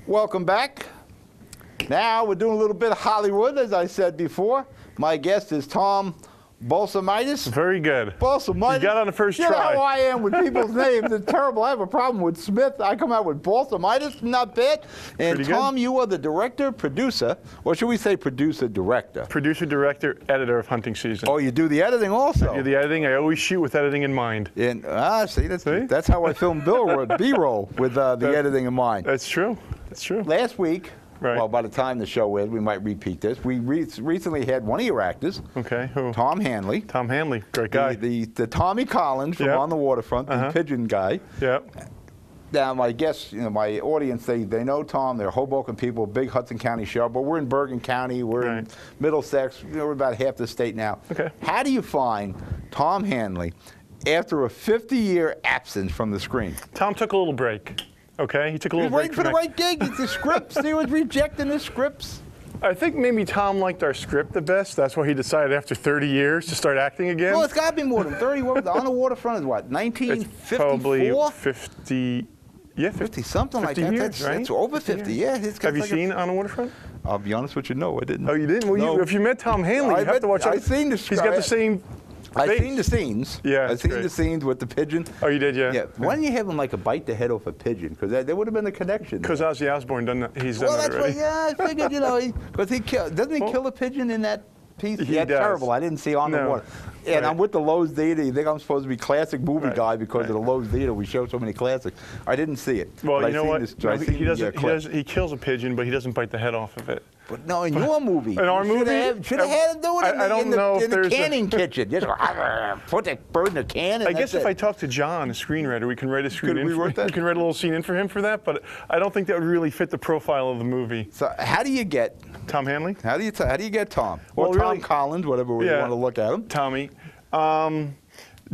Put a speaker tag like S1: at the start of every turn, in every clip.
S1: Welcome back. Now we're doing a little bit of Hollywood, as I said before. My guest is Tom Balsamides.
S2: Very good.
S1: Balsamides.
S2: You got on the first
S1: try.
S2: try.
S1: You know how I am with people's names. It's terrible. I have a problem with Smith. I come out with Balsamides, not bad. And
S2: Pretty
S1: Tom,
S2: good.
S1: you are the director, producer, or should we say producer, director?
S2: Producer, director, editor of Hunting Season.
S1: Oh, you do the editing also?
S2: I do the editing. I always shoot with editing in mind.
S1: And, see, that's how I film B-roll with the editing in mind.
S2: That's true. That's true.
S1: Last week,
S2: right.
S1: Well, by the time the show ends, we might repeat this. We recently had one of your actors,
S2: okay, who?
S1: Tom Hanley.
S2: Tom Hanley, great guy.
S1: The Tommy Collins from
S2: Yep.
S1: On the Waterfront, the pigeon guy.
S2: Yep.
S1: Now, my guests, my audience, they know Tom. They're Hoboken people, big Hudson County show, but we're in Bergen County. We're in Middlesex. We're about half the state now.
S2: Okay.
S1: How do you find Tom Hanley after a 50-year absence from the screen?
S2: Tom took a little break. Okay, he took a little break.
S1: He was waiting for the right gig. It's the scripts. He was rejecting the scripts.
S2: I think maybe Tom liked our script the best. That's why he decided after 30 years to start acting again.
S1: Well, it's got to be more than 30. What was On the Waterfront is what, 1954?
S2: It's probably 50. Yeah,
S1: 50 something
S2: 50
S1: like that.
S2: years, right?
S1: That's over 50. Yeah.
S2: Have you seen On the Waterfront?
S1: I'll be honest with you, no, I didn't.
S2: Oh, you didn't? Well,
S1: No.
S2: if you met Tom Hanley, you have to watch.
S1: I've seen the.
S2: He's got the same.
S1: I've seen the scenes.
S2: Yeah,
S1: I've seen
S2: great.
S1: the scenes with the pigeon.
S2: Oh, you did, yeah.
S1: Yeah. Why didn't you have him like a bite the head off a pigeon? Because there would have been a connection.
S2: Because Ozzy Osbourne done that. He's done
S1: Well,
S2: that
S1: that's
S2: already.
S1: what. Yeah, I figured. Because doesn't he kill a pigeon in that piece?
S2: He
S1: Yeah,
S2: does.
S1: terrible. I didn't see On the Water. And
S2: Right.
S1: I'm with the Lowe's Theater. You think I'm supposed to be classic movie
S2: Right.
S1: guy because of the
S2: Right.
S1: Lowe's Theater? We show so many classics. I didn't see it.
S2: Well,
S1: but
S2: you know what?
S1: No,
S2: He kills a pigeon, but he doesn't bite the head off of it.
S1: But no, in your movie.
S2: In our movie?
S1: Should have had him do it in the canning kitchen. Just put that bird in the can. And
S2: I guess if I
S1: it.
S2: talk to John, a screenwriter, we can write a screen
S1: Could
S2: in.
S1: we write that?
S2: We can write a little scene in for him for that, but I don't think that would really fit the profile of the movie.
S1: So how do you get
S2: Tom Hanley?
S1: How do you get Tom? Or
S2: Well,
S1: Tom
S2: really,
S1: Collins, whatever way you want to look at him.
S2: Tommy.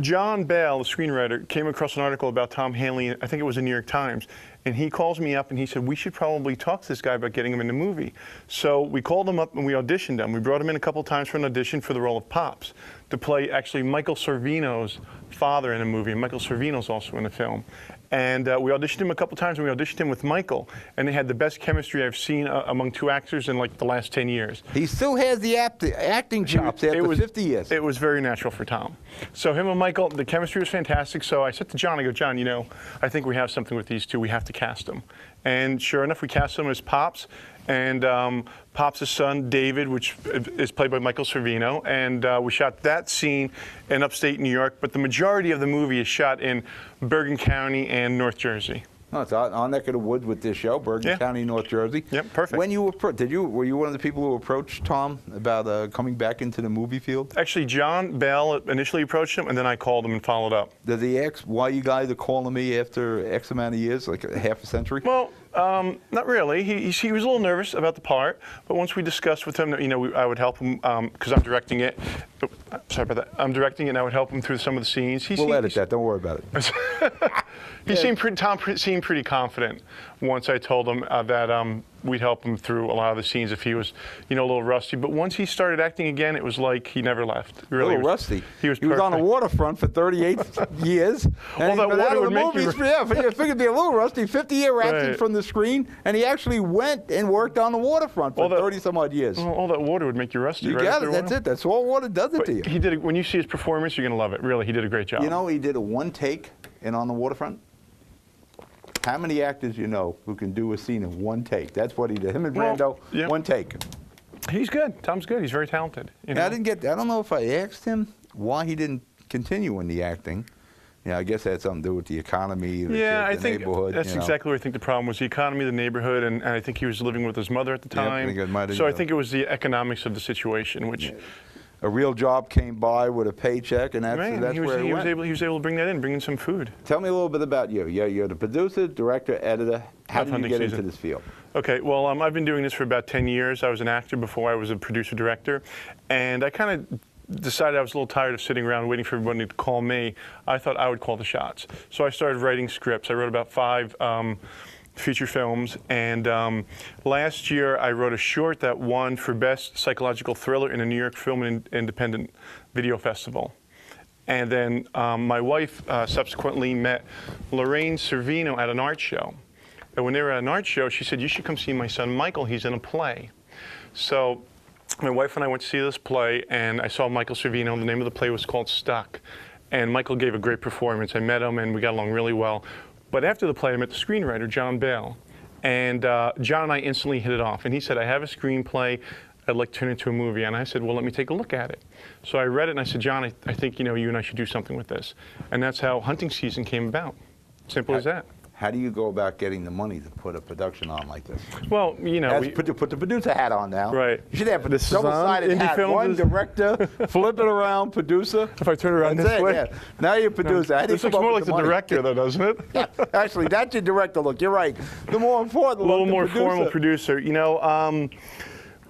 S2: John Bell, the screenwriter, came across an article about Tom Hanley, I think it was in the New York Times, and he calls me up and he said, we should probably talk to this guy about getting him in the movie. So we called him up and we auditioned him. We brought him in a couple times for an audition for the role of Pops, to play actually Michael Sorvino's father in a movie, and Michael Sorvino's also in the film. And we auditioned him a couple times, and we auditioned him with Michael, and they had the best chemistry I've seen among two actors in like the last 10 years.
S1: He still has the acting chops after 50 years.
S2: It was very natural for Tom. So him and Michael, the chemistry was fantastic. So I said to John, I go, John, I think we have something with these two. We have to cast them. And sure enough, we cast them as Pops. And Pops' son, David, which is played by Michael Sorvino. And we shot that scene in upstate New York. But the majority of the movie is shot in Bergen County and North Jersey.
S1: No, it's on neck of the woods with this show, Bergen County, North Jersey.
S2: Yep, perfect.
S1: When you were you one of the people who approached Tom about coming back into the movie field?
S2: Actually, John Bell initially approached him, and then I called him and followed up.
S1: Does he ask why you guys are calling me after X amount of years, like a half a century?
S2: Well, not really. He was a little nervous about the part, but once we discussed with him that I would help him because I'm directing it. Oh, sorry about that. I'm directing it, and I would help him through some of the scenes.
S1: We'll edit that. Don't worry about it.
S2: Tom seemed pretty confident once I told him that we'd help him through a lot of the scenes if he was, a little rusty. But once he started acting again, it was like he never left. Really,
S1: a little rusty.
S2: He was
S1: on the waterfront for 38 years. And
S2: All that water would make you...
S1: Yeah, I figured it'd be a little rusty. 50-year absence from the screen, and he actually went and worked on the waterfront for 30-some-odd years.
S2: Well, all that water would make you rusty.
S1: You got it. That's it. That's all water does it to you.
S2: He did. When you see his performance, you're going to love it. Really, he did a great job.
S1: He did a one take in On the Waterfront. How many actors who can do a scene in one take? That's what he did. Him and Brando, one take.
S2: He's good. Tom's good. He's very talented.
S1: I don't know if I asked him why he didn't continue in the acting. I guess that had something to do with the economy, the neighborhood.
S2: That's exactly what I think the problem was, the economy, the neighborhood, and I think he was living with his mother at the time. I think it was the economics of the situation, which...
S1: A real job came by with a paycheck, and that's where he went.
S2: He was able to bring that in, bring in some food.
S1: Tell me a little bit about you. You're the producer, director, editor. How did you get into this field?
S2: Okay, well, I've been doing this for about 10 years. I was an actor before I was a producer-director, and I kind of decided I was a little tired of sitting around waiting for everybody to call me. I thought I would call the shots. So I started writing scripts. I wrote about 5 feature films, and last year I wrote a short that won for Best Psychological Thriller in a New York Film and Independent Video Festival. And then my wife subsequently met Lorraine Sorvino at an art show. And when they were at an art show, she said, you should come see my son Michael. He's in a play. So my wife and I went to see this play, and I saw Michael Servino. The name of the play was called Stuck. And Michael gave a great performance. I met him, and we got along really well. But after the play, I met the screenwriter, John Bale. And John and I instantly hit it off. And he said, I have a screenplay. I'd like to turn it into a movie. And I said, well, let me take a look at it. So I read it, and I said, John, I think, you and I should do something with this. And that's how Hunting Season came about. Simple as that.
S1: How do you go about getting the money to put a production on like this?
S2: Well,
S1: put the producer hat on now.
S2: Right.
S1: You should have a
S2: This
S1: double-sided hat.
S2: Indiefilms
S1: One director, flip it around, producer.
S2: If I turn it around this way.
S1: Yeah. Now you're producer.
S2: No, this looks more like the director, though, doesn't it?
S1: Yeah. Actually, that's your director look. You're right. The more important look,
S2: a little more formal producer.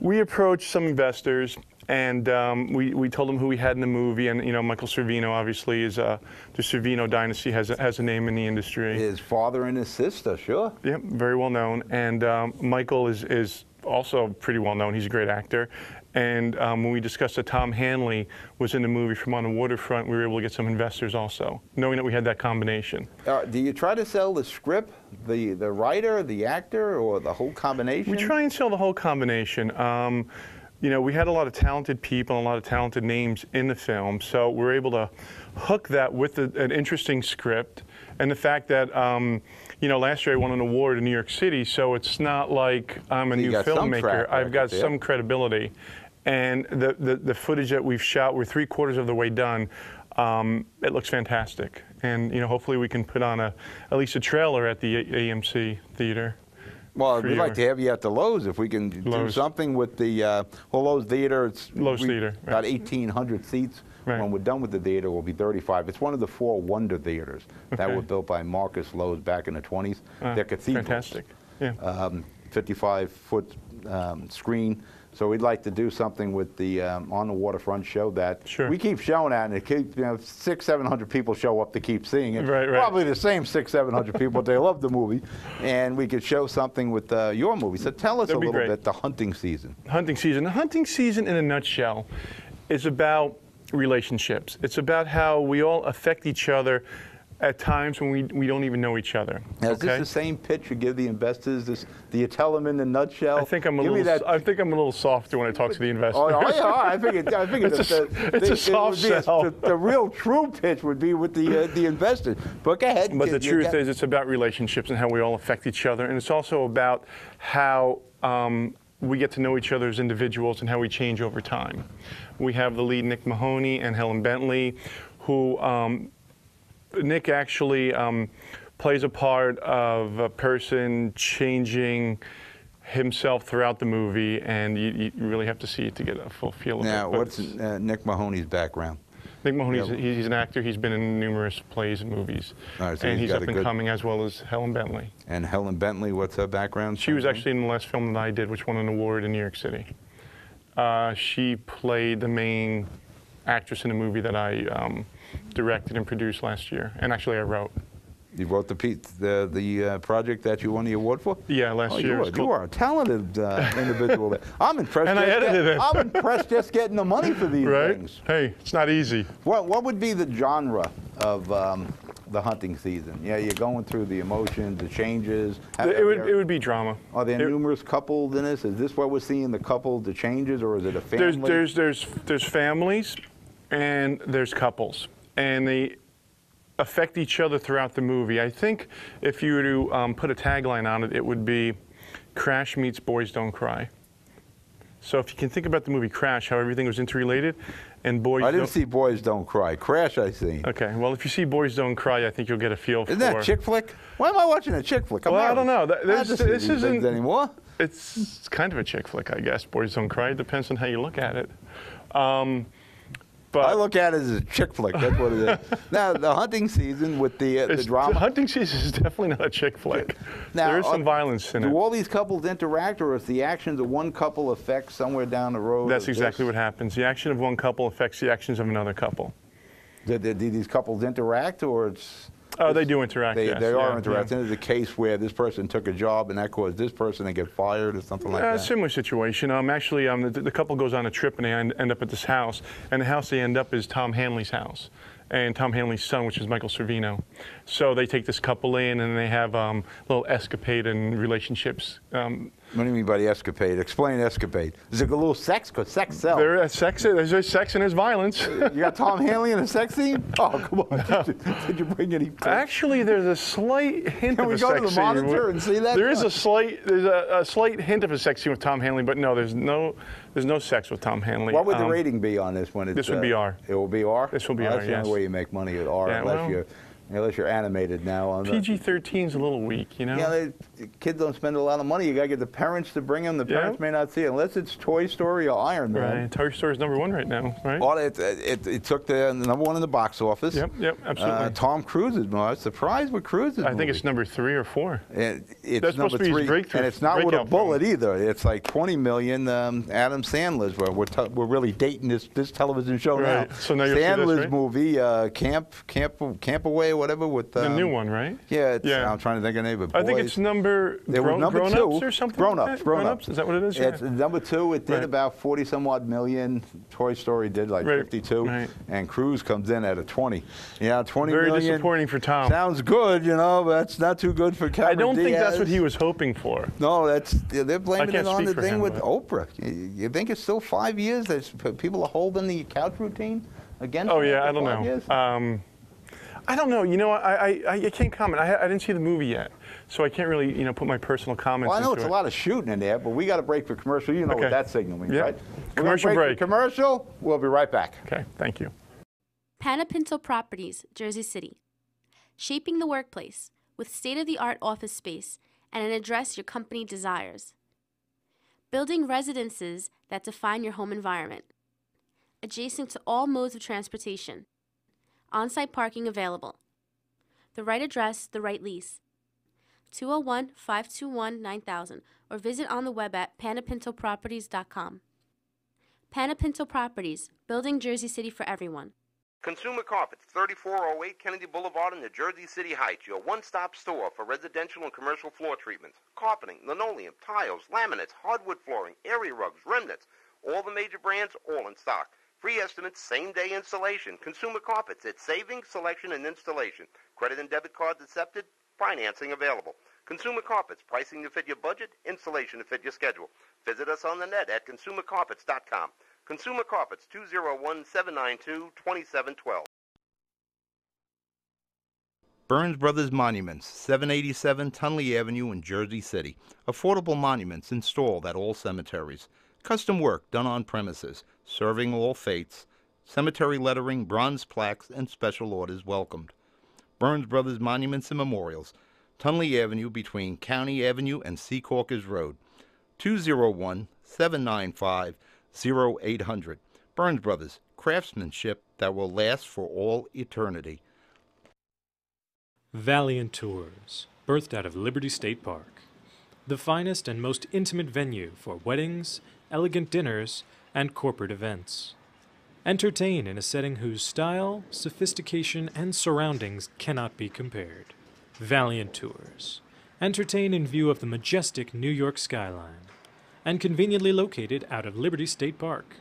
S2: We approached some investors, and we told them who we had in the movie, and Michael Servino obviously is the Servino dynasty has a name in the industry.
S1: His father and his sister, sure.
S2: Yeah, very well known, and Michael is also pretty well known. He's a great actor, and when we discussed that Tom Hanley was in the movie from On the Waterfront, we were able to get some investors also, knowing that we had that combination.
S1: Do you try to sell the script, the writer, the actor, or the whole combination?
S2: We try and sell the whole combination. We had a lot of talented people and a lot of talented names in the film, so we're able to hook that with an interesting script, and the fact that, last year I won an award in New York City, so it's not like I'm a new filmmaker. I've got some credibility, and the footage that we've shot, we're 3/4 of the way done. It looks fantastic, and hopefully we can put on at least a trailer at the AMC theater.
S1: Well, we'd like to have you at the Lowe's if we can do something with the Lowe's Theater. It's about 1,800 seats. Right. When we're done with the theater, we'll be 35. It's one of the 4 Wonder Theaters that were built by Marcus Lowe's back in the 20s. They're cathedrals.
S2: Fantastic. Yeah. 55-foot
S1: screen. So we'd like to do something with the On the Waterfront show that we keep showing at, and it keeps, 600-700 people show up to keep seeing it.
S2: Right.
S1: Probably the same 600-700 people. They love the movie, and we could show something with your movie. So tell us a little bit the hunting season.
S2: Hunting season. The hunting season, in a nutshell, is about relationships. It's about how we all affect each other at times when we don't even know each other.
S1: Now, is this the same pitch you give the investors? Do you tell them in a nutshell?
S2: I think I'm a little softer when I talk to the investors.
S1: Oh yeah, I think
S2: it's a soft sell.
S1: The real true pitch would be with the investors. But go ahead.
S2: But the truth is, it's about relationships and how we all affect each other, and it's also about how we get to know each other as individuals and how we change over time. We have the lead, Nick Mahoney, and Helen Bentley, who Nick actually plays a part of a person changing himself throughout the movie, and you really have to see it to get a full feel of it.
S1: Now, what's Nick Mahoney's background?
S2: Nick Mahoney, he's an actor. He's been in numerous plays and movies. Right, so and he's up and coming, as well as Helen Bentley.
S1: And Helen Bentley, what's her background?
S2: She was actually in the last film that I did, which won an award in New York City. She played the main actress in a movie that I directed and produced last year, and actually I wrote.
S1: You wrote the project that you won the award for?
S2: Yeah, last year.
S1: You are a talented individual. I'm impressed.
S2: And I edited it.
S1: I'm impressed just getting the money for these things.
S2: Hey, it's not easy.
S1: What would be the genre of the hunting season? Yeah, you're going through the emotions, the changes.
S2: It would be drama.
S1: Are there numerous couples in this? Is this what we're seeing, the couple, the changes, or is it a family?
S2: There's families and there's couples, and they affect each other throughout the movie. I think if you were to put a tagline on it, it would be Crash meets Boys Don't Cry. So if you can think about the movie Crash, how everything was interrelated, and
S1: I didn't see Boys Don't Cry. Crash I seen.
S2: Okay, well if you see Boys Don't Cry, I think you'll get a feel for it.
S1: Isn't that a chick flick? Why am I watching a chick flick?
S2: Well, I don't know. This isn't
S1: anymore.
S2: It's kind of a chick flick, I guess. Boys Don't Cry. It depends on how you look at it.
S1: But I look at it as a chick flick. That's what it is. Now, the hunting season with the drama.
S2: The hunting season is definitely not a chick flick. Now, there is some violence in it.
S1: Do all these couples interact, or is the actions of one couple affect somewhere down the road?
S2: That's exactly what happens. The action of one couple affects the actions of another couple.
S1: Do these couples interact, or it's?
S2: Oh, they do interact.
S1: They
S2: yes.
S1: are interacting. There's a case where this person took a job and that caused this person to get fired or something like that.
S2: Similar situation. The couple goes on a trip and they end up at this house, and the house they end up is Tom Hanley's house. and Tom Hanley's son, which is Michael Servino. So they take this couple in, and they have a little escapade and relationships.
S1: What do you mean by the escapade? Explain escapade. Is it a little sex? Because sex sells.
S2: There's sex and there's violence.
S1: You got Tom Hanley in a sex scene? Oh, come on. Did you bring any?
S2: Actually, there's a slight hint of a sex scene.
S1: Can we go to the monitor and see that?
S2: There's a slight hint of a sex scene with Tom Hanley, but no, there's no sex with Tom Hanley.
S1: What would the rating be on this one?
S2: This would be R.
S1: It will be R?
S2: This will be R,
S1: That's
S2: yes.
S1: the only way you make money at R,
S2: Yeah,
S1: unless you're animated now.
S2: PG-13 is a little weak, you know?
S1: Yeah, the kids don't spend a lot of money. You got to get the parents to bring them. The parents may not see it unless it's Toy Story or Iron Man.
S2: Right. Toy Story is #1 right now, right?
S1: Oh, it took the #1 in the box office.
S2: Yep, absolutely.
S1: Tom Cruise is more surprised with Cruise's movie.
S2: I think it's #3 or 4.
S1: It's
S2: That's supposed to be his breakthrough.
S1: And it's not with a bullet either. It's like 20 million. Adam Sandler's. We're really dating this television show now.
S2: So now you'll
S1: Sandler's
S2: see this, right?
S1: movie, Camp Away, whatever. With
S2: the new one, right?
S1: Yeah, I'm trying to think of the name of it.
S2: I think it's number 2 or something. Grown-ups. Is that what it is?
S1: It's #2. It did about 40-some-odd million. Toy Story did like 52, and Cruise comes in at a 20. Yeah, 20
S2: Very
S1: million.
S2: disappointing for Tom.
S1: Sounds good, but that's not too good for Cameron
S2: I don't think
S1: Diaz.
S2: that's what he was hoping for.
S1: No, they're blaming it on the thing with
S2: but
S1: Oprah. You think it's still 5 years that people are holding the couch routine against?
S2: Oh yeah, I don't know. I don't know. I can't comment. I didn't see the movie yet, so I can't really, put my personal comments.
S1: Well, I know
S2: into
S1: it's a lot of shooting in there, but we got to break for commercial. You know what that signal means, right?
S2: Commercial break.
S1: Commercial. We'll be right back.
S2: Okay. Thank you.
S3: Panapinto Properties, Jersey City. Shaping the workplace with state-of-the-art office space and an address your company desires. Building residences that define your home environment. Adjacent to all modes of transportation. On-site parking available. The right address, the right lease. 201-521-9000 or visit on the web at panapintoproperties.com. Panapinto Properties, building Jersey City for everyone.
S4: Consumer Carpets, 3408 Kennedy Boulevard in the Jersey City Heights, your one-stop store for residential and commercial floor treatments, carpeting, linoleum, tiles, laminates, hardwood flooring, area rugs, remnants, all the major brands, all in stock. Free estimates, same-day installation. Consumer Carpets, it's savings, selection, and installation. Credit and debit cards accepted, financing available. Consumer Carpets, pricing to fit your budget, installation to fit your schedule. Visit us on the net at consumercarpets.com. Consumer Carpets, 201-792-2712.
S1: Burns Brothers Monuments, 787 Tunley Avenue in Jersey City. Affordable monuments installed at all cemeteries. Custom work done on premises, serving all faiths. Cemetery lettering, bronze plaques, and special orders welcomed. Burns Brothers Monuments and Memorials, Tunley Avenue between County Avenue and Secaucus Road. 201-795-0800. Burns Brothers, craftsmanship that will last for all eternity.
S5: Valiant Tours, birthed out of Liberty State Park. The finest and most intimate venue for weddings, elegant dinners, and corporate events. Entertain in a setting whose style, sophistication, and surroundings cannot be compared. Valiant Tours. Entertain in view of the majestic New York skyline, and conveniently located out of Liberty State Park.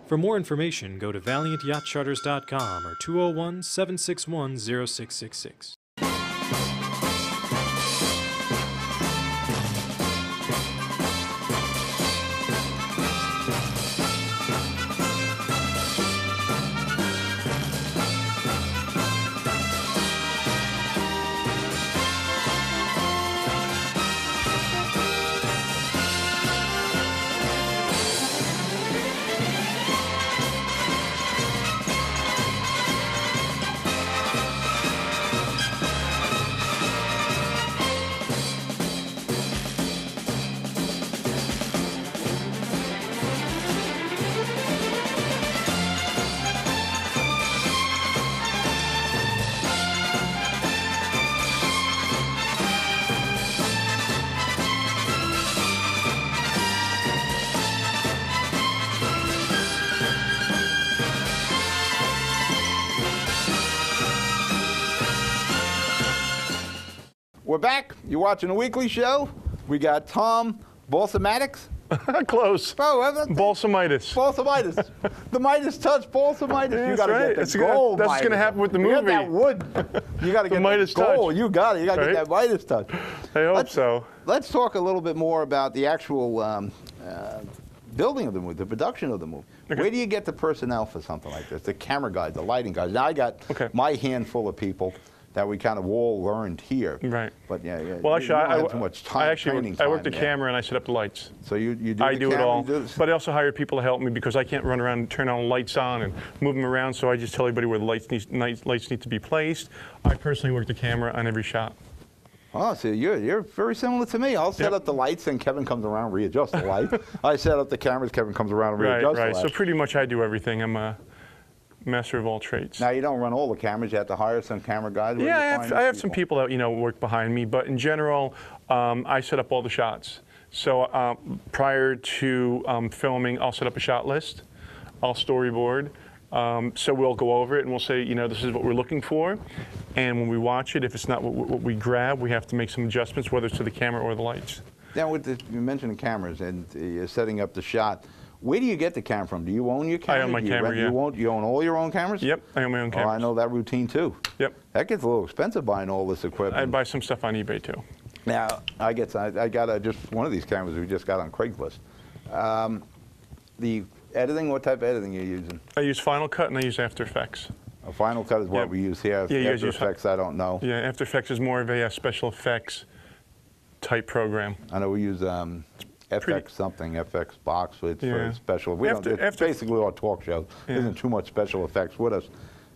S5: For more information, go to valiantyachtcharters.com or 201-761-0666.
S1: We're back. You're watching a weekly show. We got Tom Balsamides
S2: Close.
S1: Oh,
S2: Balsamides.
S1: Balsamides. The Midas touch, Balsamides.
S2: Yeah,
S1: You got to
S2: right.
S1: get the gold.
S2: That's going to happen with the movie.
S1: You got that wood. You got to get
S2: Midas
S1: the gold.
S2: touch.
S1: You got it. You got to get that Midas touch.
S2: I hope so.
S1: Let's talk a little bit more about the actual building of the movie, the production of the movie.
S2: Okay.
S1: Where do you get the personnel for something like this? The camera guys, the lighting guys. Now I got my handful of people that we kind of all learned here.
S2: Right.
S1: But yeah.
S2: Well, actually,
S1: you don't have too much time,
S2: I work the camera and I set up the lights.
S1: So you do
S2: I
S1: the
S2: do
S1: camera,
S2: it all.
S1: you do this?
S2: But I also hire people to help me because I can't run around and turn all lights on and move them around. So I just tell everybody where the lights need to be placed. I personally work the camera on every shot.
S1: Oh, so you're very similar to me. I'll set up the lights, and Kevin comes around and readjusts the light. I set up the cameras, Kevin comes around and readjusts the light.
S2: So pretty much I do everything. I'm a master of all trades.
S1: Now, you don't run all the cameras. You have to hire some camera guys.
S2: Yeah, I have some people that work behind me, but in general, I set up all the shots. So prior to filming, I'll set up a shot list. I'll storyboard. So we'll go over it and we'll say, this is what we're looking for. And when we watch it, if it's not what we grab, we have to make some adjustments, whether it's to the camera or the lights.
S1: Now, you mentioned the cameras and you're setting up the shot. Where do you get the camera from? Do you own your camera?
S2: I own my camera, yeah.
S1: You own all your own cameras?
S2: Yep, I own my own cameras.
S1: Oh, I know that routine too.
S2: Yep.
S1: That gets a little expensive buying all this equipment.
S2: I buy some stuff on eBay too.
S1: Now, I got just one of these cameras we just got on Craigslist. The editing, what type of editing are you using?
S2: I use Final Cut and I use After Effects.
S1: Final Cut is what we use here.
S2: Yeah,
S1: After Effects, I don't know.
S2: Yeah, After Effects is more of a special effects type program.
S1: I know we use FX something, FX Box, it's for special. It's basically our talk shows. There isn't too much special effects with us.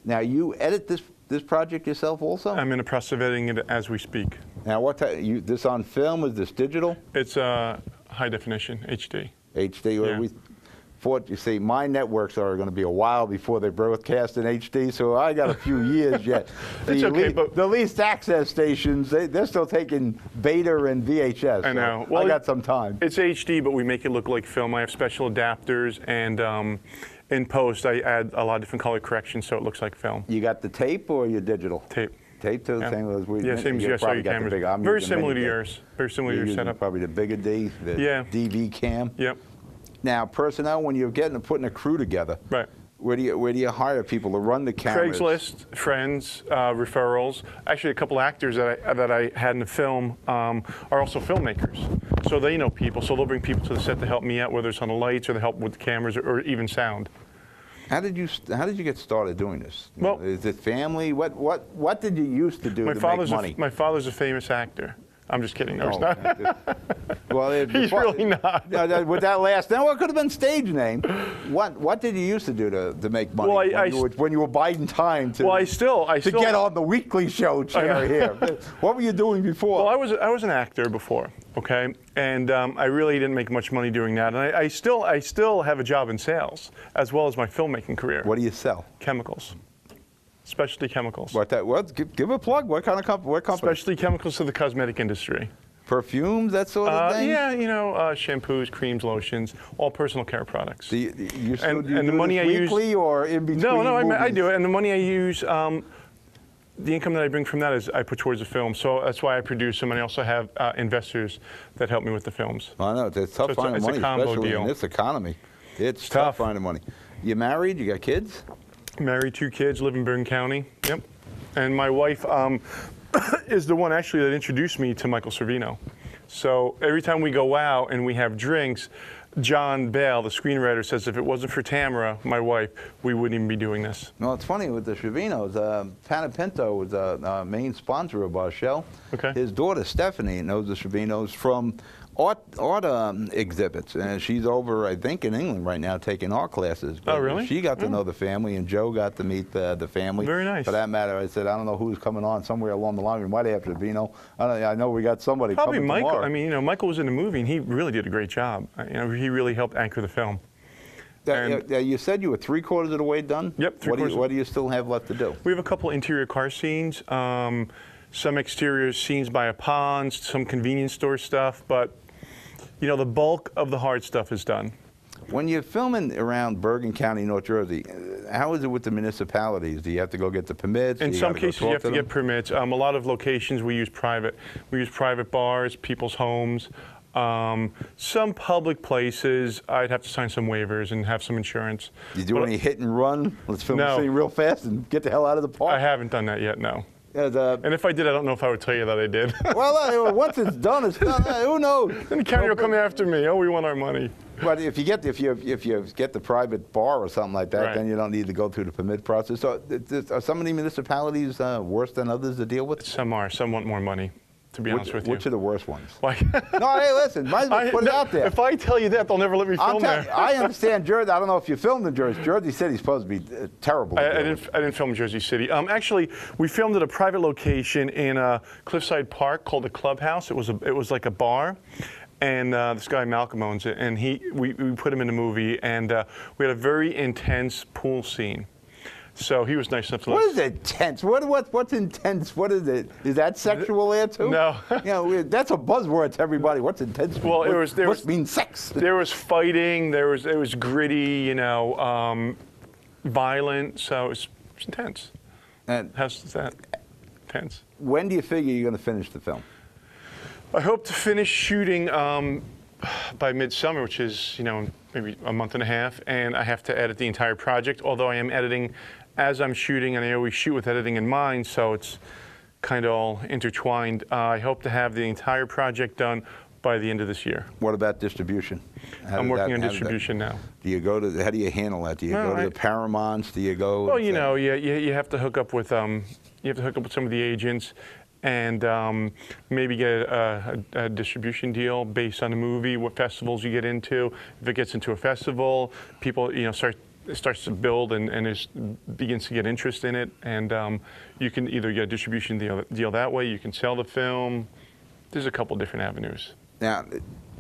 S1: Now, you edit this project yourself also?
S2: I'm in the process of editing it as we speak.
S1: Now, what type? This on film? Is this digital?
S2: It's high definition, HD.
S1: HD.
S2: Yeah.
S1: You see, my networks are going to be a while before they broadcast in HD, so I got a few years yet.
S2: It's okay, but
S1: the least access stations, they're still taking beta and VHS.
S2: I know.
S1: So well, I got some time.
S2: It's HD, but we make it look like film. I have special adapters, and in post, I add a lot of different color corrections so it looks like film.
S1: You got the tape or your digital?
S2: Tape.
S1: Tape too,
S2: yeah.
S1: same as we.
S2: Yeah, same as you. I saw your cameras. Very similar to yours. Very similar to your setup.
S1: Probably the bigger D, the DV cam.
S2: Yep.
S1: Now, personnel, when you're putting a crew together,
S2: right?
S1: Where do you hire people to run the cameras?
S2: Craigslist, friends, referrals. Actually, a couple actors that I had in the film are also filmmakers, so they know people. So they'll bring people to the set to help me out, whether it's on the lights or to help with the cameras or even sound.
S1: How did you get started doing this?
S2: Well,
S1: is it family? What did you used to do to make money?
S2: My father's a famous actor. I'm just kidding. No, it's not.
S1: Well,
S2: he's really not.
S1: With that last, now it could have been stage name. What did you used to do to make money?
S2: Well,
S1: when you were biding time to
S2: I still
S1: get on the weekly show chair here. What were you doing before?
S2: Well, I was an actor before, okay, and I really didn't make much money doing that. And I still have a job in sales as well as my filmmaking career.
S1: What do you sell?
S2: Chemicals. Specialty chemicals.
S1: Give a plug. What kind of company?
S2: Specialty chemicals to the cosmetic industry.
S1: Perfumes, that sort of thing?
S2: Yeah, shampoos, creams, lotions, all personal care products.
S1: Do you
S2: and
S1: do
S2: the money I use
S1: weekly or in between?
S2: No, I do it. And the money I use, the income that I bring from that is I put towards the film. So that's why I produce them, and I also have investors that help me with the films.
S1: I know it's tough finding money, especially in this economy. It's tough finding money. You married? You got kids?
S2: Married, 2 kids, live in Bergen County. Yep. And my wife is the one actually that introduced me to Michael Servino. So every time we go out and we have drinks, John Bale, the screenwriter, says if it wasn't for Tamara, my wife, we wouldn't even be doing this.
S1: Well, it's funny with the Servinos. Panapinto was a main sponsor of our show.
S2: Okay.
S1: His daughter Stephanie knows the Servinos from art exhibits, and she's over, I think, in England right now taking art classes.
S2: Oh, really?
S1: She got to know the family, and Joe got to meet the family.
S2: Very nice.
S1: For that matter, I said, I don't know who's coming on somewhere along the line. We might have Servino. I know we got somebody
S2: Probably
S1: coming
S2: Michael.
S1: tomorrow.
S2: I mean, Michael was in the movie, and he really did a great job. He really helped anchor the film.
S1: You said you were 3/4 of the way done?
S2: Yep, 3/4.
S1: What do you still have left to do?
S2: We have a couple interior car scenes, some exterior scenes by a pond, some convenience store stuff, but the bulk of the hard stuff is done.
S1: When you're filming around Bergen County, North Jersey, how is it with the municipalities? Do you have to go get the permits?
S2: In some cases, you have to get permits. A lot of locations we use private. We use private bars, people's homes. Some public places, I'd have to sign some waivers and have some insurance.
S1: You do any hit and run? Let's film the scene real fast and get the hell out of the park?
S2: I haven't done that yet, no.
S1: Yeah,
S2: and if I did, I don't know if I would tell you that I did.
S1: Well, once it's done, it's done. Who knows?
S2: Then the county will come after me. Oh, we want our money.
S1: But if you get the private bar or something like that, then you don't need to go through the permit process. So are some of the municipalities worse than others to deal with?
S2: Some are. Some want more money. To be honest with you.
S1: Which are the worst ones?
S2: Like,
S1: no, hey, listen, might as well put it out there.
S2: If I tell you that, they'll never let me film there.
S1: I understand Jersey. I don't know if you filmed in Jersey. Jersey City's supposed to be terrible.
S2: I didn't film Jersey City. Actually, we filmed at a private location in Cliffside Park called the Clubhouse. It was like a bar. And this guy Malcolm owns it, and we put him in the movie, and we had a very intense pool scene. So he was nice enough to let us.
S1: What is intense? What's intense? What is it? Is that sexual there too?
S2: No.
S1: That's a buzzword to everybody. What's intense?
S2: Well, there
S1: must mean sex.
S2: There was fighting. It was gritty. Violent. So it was intense.
S1: And
S2: how's that? Intense.
S1: When do you figure you're going to finish the film?
S2: I hope to finish shooting by midsummer, which is maybe a month and a half, and I have to edit the entire project. Although I am editing as I'm shooting, and I always shoot with editing in mind, so it's kind of all intertwined. I hope to have the entire project done by the end of this year.
S1: What about distribution?
S2: I'm working on distribution now.
S1: Do you go to? How do you handle that? Do you go to the Paramounts? Do you go?
S2: Well, you have to hook up with some of the agents, and maybe get a distribution deal based on the movie, what festivals you get into. If it gets into a festival, people it starts to build and begins to get interest in it, and you can either get a distribution deal that way, you can sell the film. There's a couple different avenues.
S1: Now,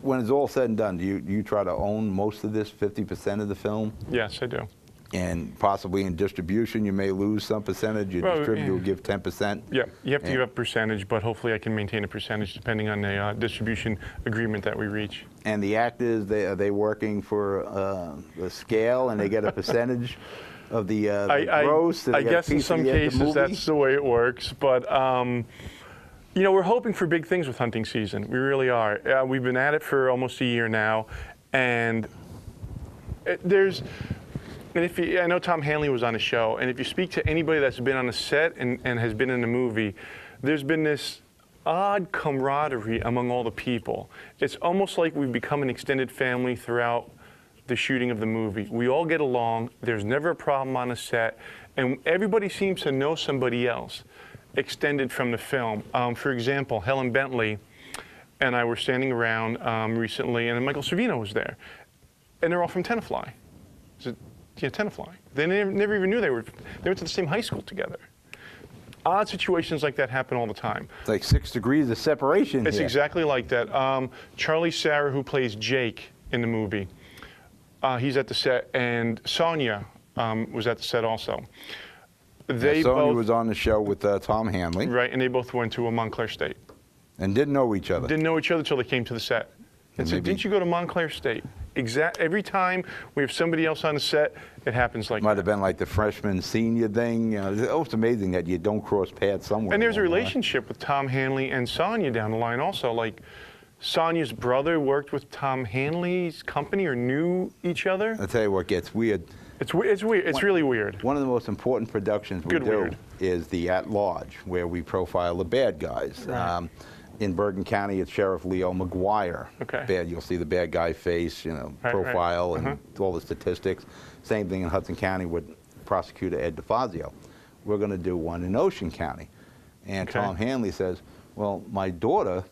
S1: when it's all said and done, do you try to own most of this, 50% of the film?
S2: Yes, I do.
S1: And possibly in distribution, you may lose some percentage. Your distributor will give 10%.
S2: Yeah, you have to give up a percentage, but hopefully I can maintain a percentage depending on the distribution agreement that we reach.
S1: And the actors, are they working for the scale, and they get a percentage of the gross?
S2: I guess in some cases that's the way it works, but we're hoping for big things with hunting season. We really are. We've been at it for almost a year now, and I know Tom Hanley was on the show, and if you speak to anybody that's been on a set and has been in a movie, there's been this odd camaraderie among all the people. It's almost like we've become an extended family throughout the shooting of the movie. We all get along. There's never a problem on a set, and everybody seems to know somebody else extended from the film. For example, Helen Bentley and I were standing around recently, and Michael Servino was there, and they're all from Tenafly. Tenafly. They never even knew they went to the same high school together. Odd situations like that happen all the time.
S1: It's like 6 degrees of separation.
S2: It's exactly like that. Charlie Sarah, who plays Jake in the movie, he's at the set, and Sonia was at the set also.
S1: Sonia was on the show with Tom Hanley.
S2: Right, and they both went to Montclair State.
S1: And didn't know each other.
S2: Didn't know each other until they came to the set. And said, didn't you go to Montclair State? Every time we have somebody else on the set, it happens like that.
S1: Might have been like the freshman senior thing. It's amazing that you don't cross paths somewhere.
S2: And there's a relationship with Tom Hanley and Sonia down the line also. Like, Sonia's brother worked with Tom Hanley's company or knew each other.
S1: I'll tell you what gets weird.
S2: It's weird. It's really weird.
S1: One of the most important productions we do is the At Large, where we profile the bad guys.
S2: Right.
S1: In Bergen County, it's Sheriff Leo McGuire.
S2: Okay.
S1: You'll see the bad guy face, profile, and all the statistics. Same thing in Hudson County with Prosecutor Ed DeFazio. We're going to do one in Ocean County. And Tom Hanley says, well, my daughter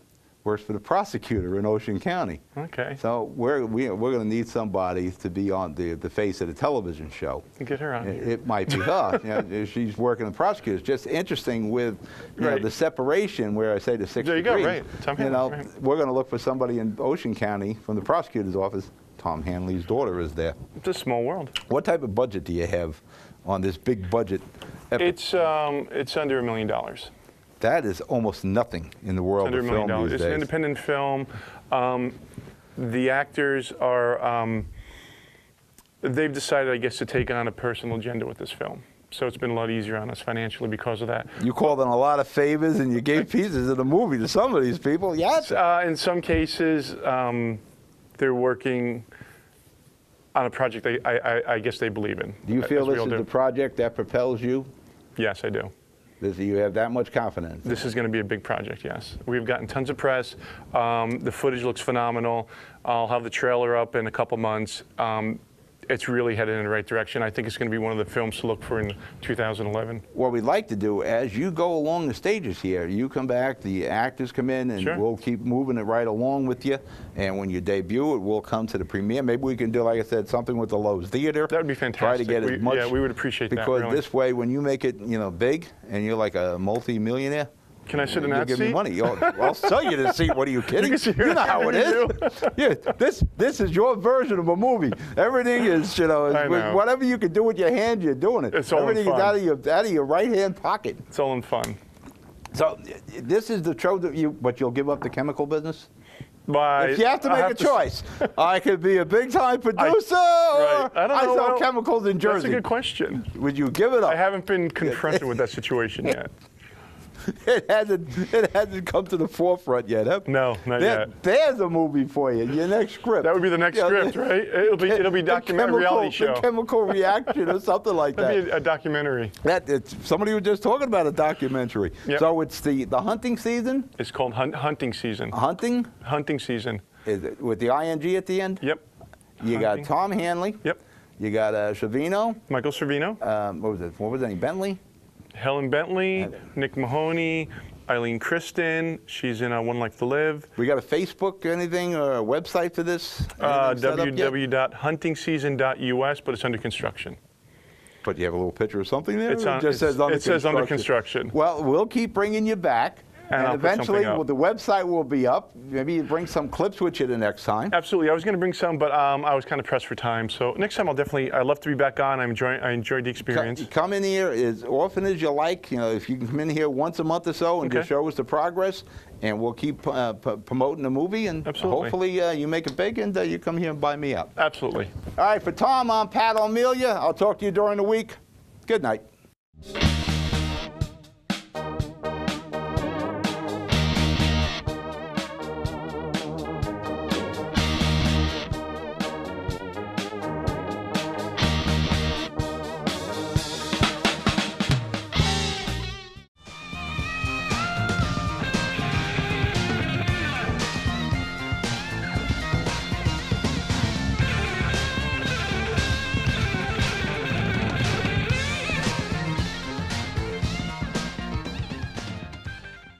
S1: works for the prosecutor in Ocean County.
S2: Okay.
S1: So we're going to need somebody to be on the face of the television show.
S2: Get her on here.
S1: It might be her. She's working the prosecutor. It's just interesting with the separation where I say the 6 degrees.
S2: There you go, right. Tom Hanley,
S1: We're going to look for somebody in Ocean County from the prosecutor's office. Tom Hanley's daughter is there.
S2: It's a small world.
S1: What type of budget do you have on this big budget epic?
S2: It's under $1 million.
S1: That is almost nothing in the world of film these days.
S2: It's an independent film. The actors are, they've decided, I guess, to take on a personal agenda with this film. So it's been a lot easier on us financially because of that.
S1: You called in a lot of favors and you gave pieces of the movie to some of these people. Yes.
S2: In some cases, they're working on a project I guess they believe in.
S1: Do you feel this is the project that propels you?
S2: Yes, I do.
S1: You have that much confidence?
S2: This is going to be a big project, yes. We've gotten tons of press. The footage looks phenomenal. I'll have the trailer up in a couple months. It's really headed in the right direction. I think it's going to be one of the films to look for in 2011.
S1: What we'd like to do, as you go along the stages here, you come back, the actors come in, and we'll keep moving it right along with you. And when you debut it, we'll come to the premiere. Maybe we can do, like I said, something with the Lowe's Theater.
S2: That would be fantastic.
S1: Try to get as much.
S2: Yeah, we would appreciate that,
S1: because
S2: really.
S1: this way, when you make it, big, and you're like a multi-millionaire,
S2: can I sit in that seat?
S1: Give me money. I'll sell you the seat. What are you kidding?
S2: You know
S1: how it is. Yeah, this is your version of a movie. Everything is, whatever you can do with your hand, you're doing it.
S2: It's all
S1: Everything
S2: in fun.
S1: is out of your right hand pocket.
S2: It's all in fun.
S1: So this is the show that but you'll give up the chemical business? If you have to make a choice, I could be a big-time producer, or I sell chemicals in Jersey.
S2: That's a good question.
S1: Would you give it up?
S2: I haven't been confronted with that situation yet.
S1: It hasn't come to the forefront yet, huh?
S2: No, not yet.
S1: There's a movie for you. Your next script.
S2: That would be the next script, right? It'll be documentary reality show.
S1: The chemical reaction or something like that.
S2: That'd be a documentary.
S1: Somebody was just talking about a documentary.
S2: Yep.
S1: So it's the hunting season.
S2: It's called hunting season.
S1: Hunting.
S2: Hunting season.
S1: Is it with the ing at the end?
S2: Yep.
S1: You got Tom Hanley.
S2: Yep.
S1: You got Servino.
S2: Michael Servino.
S1: What was it? Bentley.
S2: Helen Bentley, Nick Mahoney, Eileen Kristen. She's in One Life to Live.
S1: We got a Facebook, anything, or a website for this?
S2: www.huntingseason.us, but it's under construction.
S1: But you have a little picture of something there?
S2: It says under construction.
S1: Well, we'll keep bringing you back. And eventually, the website will be up. Maybe you bring some clips with you the next time.
S2: Absolutely. I was going to bring some, but I was kind of pressed for time. So next time, I'd love to be back on. I enjoyed the experience.
S1: Come in here as often as you like. If you can come in here once a month or so and just show us the progress, and we'll keep promoting the movie. And hopefully you make it big and you come here and buy me up.
S2: Absolutely.
S1: All right. For Tom, I'm Pat Omelia. I'll talk to you during the week. Good night.